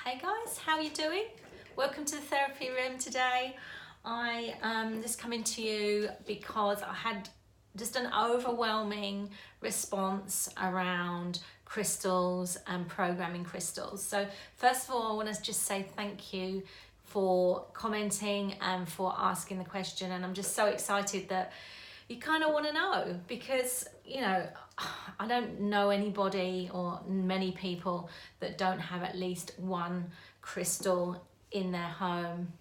Hey guys, how are you doing? Welcome to the therapy room today. I just coming to you because I had just an overwhelming response around crystals and programming crystals. So first of all, I want to just say thank you for commenting and for asking the question, and I'm just so excited that you kind of want to know, because I don't know anybody or many people that don't have at least one crystal in their home.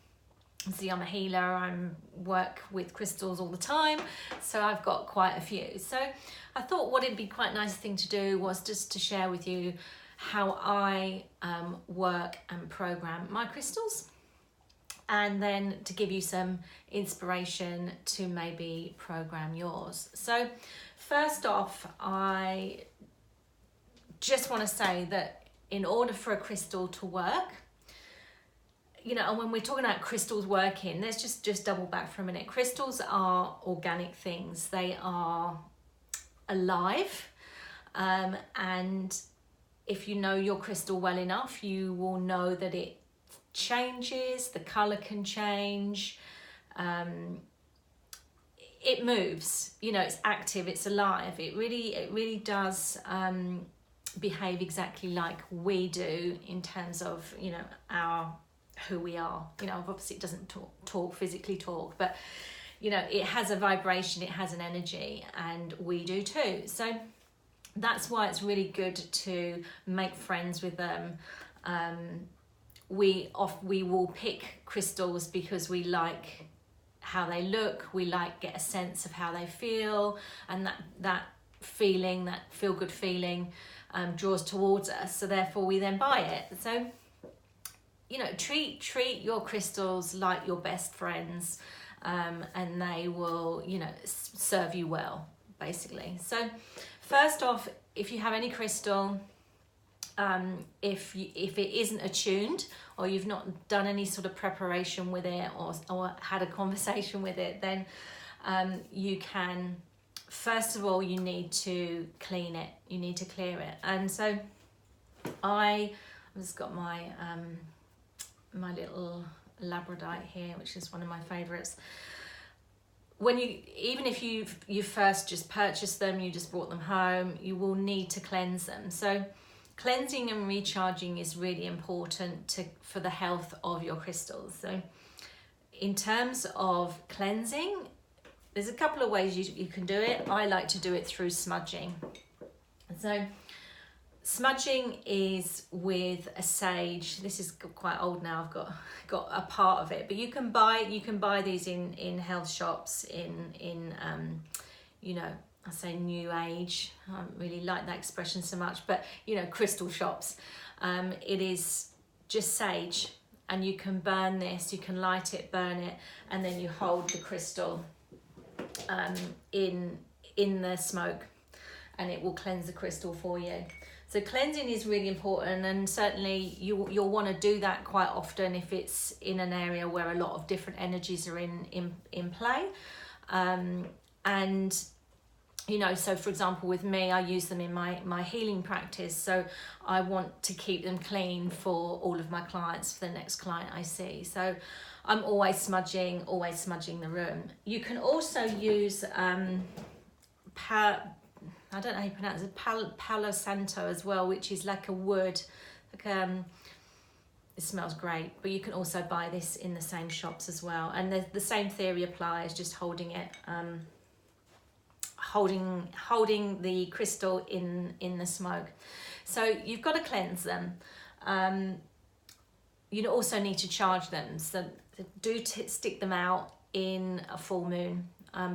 See, I'm a healer, I work with crystals all the time, so I've got quite a few. So I thought what it'd be quite a nice thing to do was just to share with you how I work and program my crystals, and then to give you some inspiration to maybe program yours. So first off, I just want to say that in order for a crystal to work, and when we're talking about crystals working, let's just double back for a minute. Crystals are organic things. They are alive. And if you know your crystal well enough, you will know that it changes, the color can change, it moves, it's active, it's alive. It really does behave exactly like we do in terms of our who we are. Obviously it doesn't physically talk, but it has a vibration, it has an energy, and we do too. So that's why it's really good to make friends with them. We will pick crystals because we like how they look, we get a sense of how they feel, and that feeling, that feel good feeling, draws towards us. So therefore we then buy it. So treat your crystals like your best friends, and they will serve you well, basically. So first off, if you have any crystal, if it isn't attuned, or you've not done any sort of preparation with it, or had a conversation with it, then you can, first of all, you need to clean it, you need to clear it. And so I've just got my my little labradorite here, which is one of my favorites. Even if you first just purchased them, you just brought them home, you will need to cleanse them. So cleansing and recharging is really important for the health of your crystals. So in terms of cleansing, there's a couple of ways you can do it. I like to do it through smudging. So smudging is with a sage. This is quite old now, I've got a part of it, but you can buy these in health shops, in I say new age, I don't really like that expression so much, but crystal shops. It is just sage, and you can burn this, you can light it, burn it, and then you hold the crystal in the smoke, and it will cleanse the crystal for you. So cleansing is really important, and certainly you'll want to do that quite often if it's in an area where a lot of different energies are in play. And so for example, with me, I use them in my healing practice. So I want to keep them clean for all of my clients, for the next client I see. So I'm always smudging the room. You can also use I don't know how you pronounce it, Palo Santo as well, which is like a wood, it smells great, but you can also buy this in the same shops as well. And the same theory applies, just holding it, holding the crystal in the smoke. So you've got to cleanse them. You also need to charge them. So stick them out in a full moon,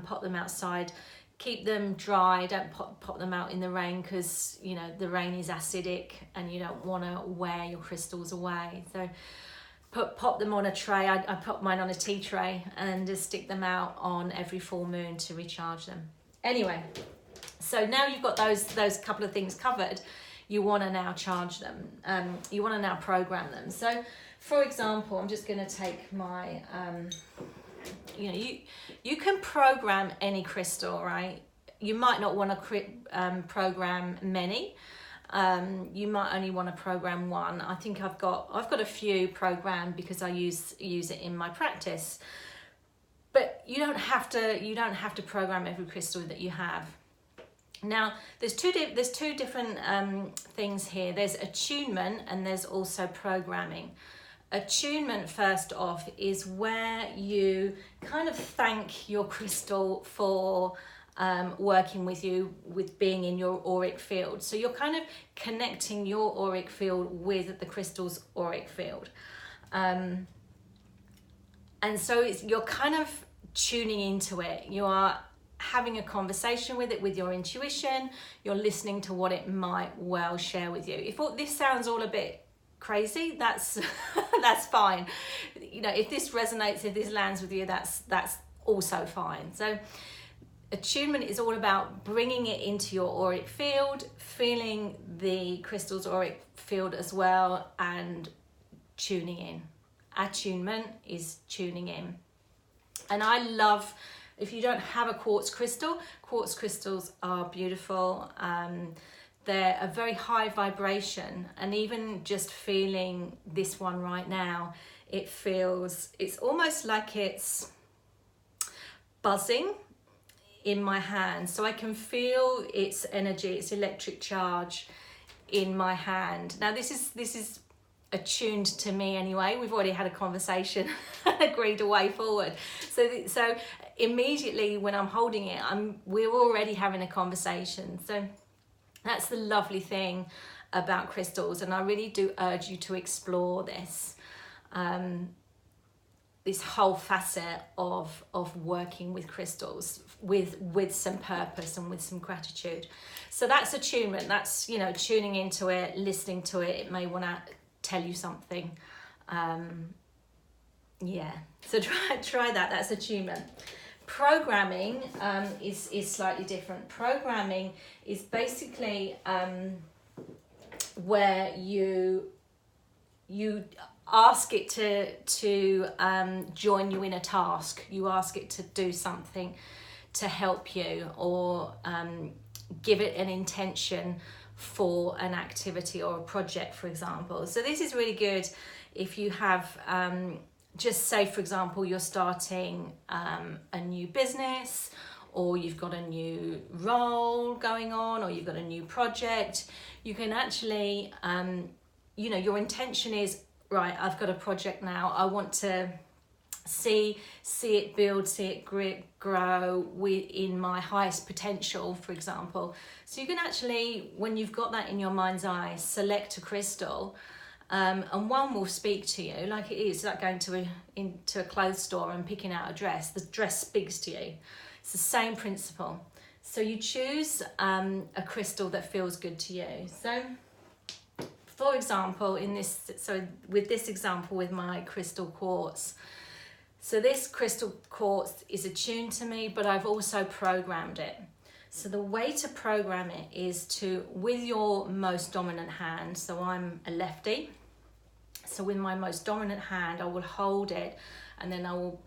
pop them outside. Keep them dry, don't pop them out in the rain, because the rain is acidic and you don't want to wear your crystals away. So pop them on a tray. I pop mine on a tea tray and just stick them out on every full moon to recharge them. Anyway, so now you've got those couple of things covered, you want to now charge them. You want to now program them. So for example, I'm just going to take my you can program any crystal, right? You might not want to program many, You might only want to program one. I think I've got a few programmed because I use it in my practice. But you don't have to program every crystal that you have. Now, there's two different things here. There's attunement and there's also programming. Attunement, first off, is where you kind of thank your crystal for working with you, with being in your auric field. So you're kind of connecting your auric field with the crystal's auric field. And so you're kind of tuning into it. You are having a conversation with it, with your intuition. You're listening to what it might well share with you. If this sounds all a bit crazy, that's that's fine. You know, if this resonates, if this lands with you, that's also fine. So attunement is all about bringing it into your auric field, feeling the crystal's auric field as well, and tuning in. Attunement is tuning in. And I love, if you don't have a quartz crystals are beautiful. They're a very high vibration, and even just feeling this one right now, it's almost like it's buzzing in my hand. So I can feel its energy, its electric charge in my hand. Now this is attuned to me anyway. We've already had a conversation and agreed a way forward. So immediately when I'm holding it, we're already having a conversation. So that's the lovely thing about crystals, and I really do urge you to explore this this whole facet of working with crystals with some purpose and with some gratitude. So that's attunement. That's, you know, tuning into it, listening to it. It may want to tell you something. Yeah, so try that. That's attunement. Programming is slightly different. Programming is basically where you ask it to join you in a task. You ask it to do something to help you, or give it an intention for an activity or a project, for example. So this is really good if you have just say, for example, you're starting a new business, or you've got a new role going on, or you've got a new project. You can actually, you know, your intention is, right, I've got a project now. I want to see it build, see it grow in my highest potential, for example. So you can actually, when you've got that in your mind's eye, select a crystal. And one will speak to you, like it is like going into a clothes store and picking out a dress. The dress speaks to you. It's the same principle. So you choose a crystal that feels good to you. So, for example, with this example with my crystal quartz. So this crystal quartz is attuned to me, but I've also programmed it. So the way to program it is with your most dominant hand. So I'm a lefty. So with my most dominant hand, I will hold it, and then I will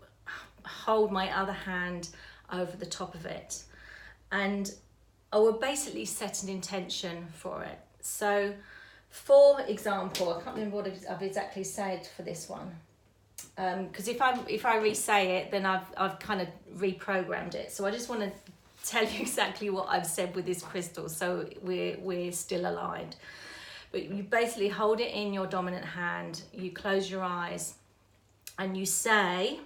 hold my other hand over the top of it. And I will basically set an intention for it. So for example, I can't remember what I've exactly said for this one. Because if I re-say it, then I've kind of reprogrammed it. So I just want to tell you exactly what I've said with this crystal, so we're still aligned. But you basically hold it in your dominant hand, you close your eyes, and you say,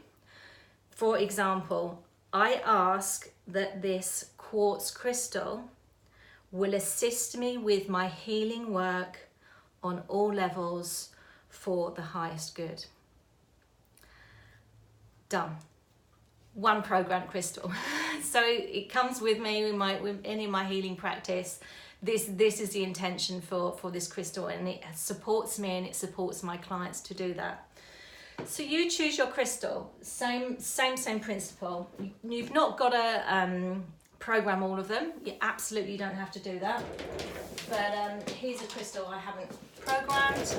for example, I ask that this quartz crystal will assist me with my healing work on all levels for the highest good. Done. One programmed crystal. So it comes with me with any of my healing practice. This is the intention for this crystal, and it supports me and it supports my clients to do that. So you choose your crystal. Same principle. You've not got to program all of them. You absolutely don't have to do that. But here's a crystal I haven't programmed.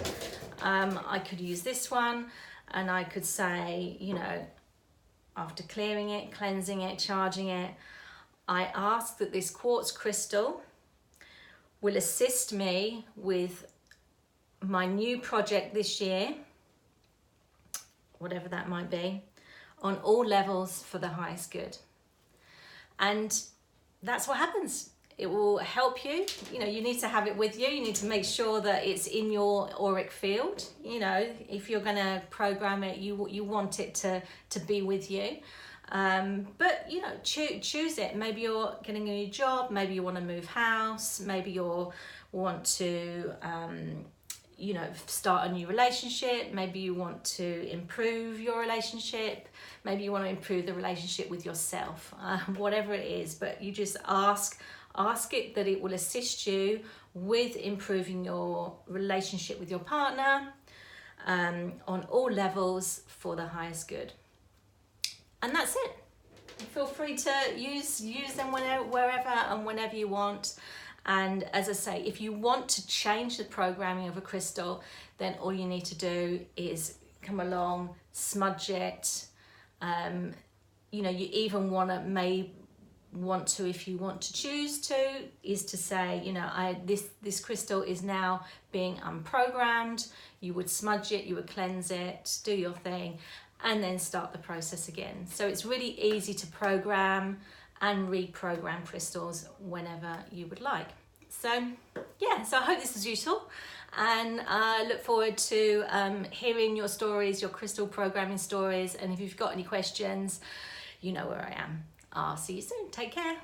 I could use this one, and I could say, you know, after clearing it, cleansing it, charging it, I ask that this quartz crystal will assist me with my new project this year, whatever that might be, on all levels for the highest good. And that's what happens. It will help you. You know, you need to have it with you. You need to make sure that it's in your auric field. You know, if you're going to program it, you want it to be with you. But, you know, choose it. Maybe you're getting a new job. Maybe you want to move house. Maybe you want to, you know, start a new relationship. Maybe you want to improve your relationship. Maybe you want to improve the relationship with yourself. Whatever it is, but you just ask it that it will assist you with improving your relationship with your partner on all levels for the highest good. And that's it. Feel free to use them wherever and whenever you want. And as I say, if you want to change the programming of a crystal, then all you need to do is come along, smudge it. You know, you even want to, if you want to choose to, is to say, you know, this crystal is now being unprogrammed. You would smudge it, you would cleanse it, do your thing, and then start the process again. So it's really easy to program and reprogram crystals whenever you would like. So yeah, so I hope this was useful, and I look forward to hearing your stories, your crystal programming stories. And if you've got any questions, you know where I am. I'll see you soon. Take care.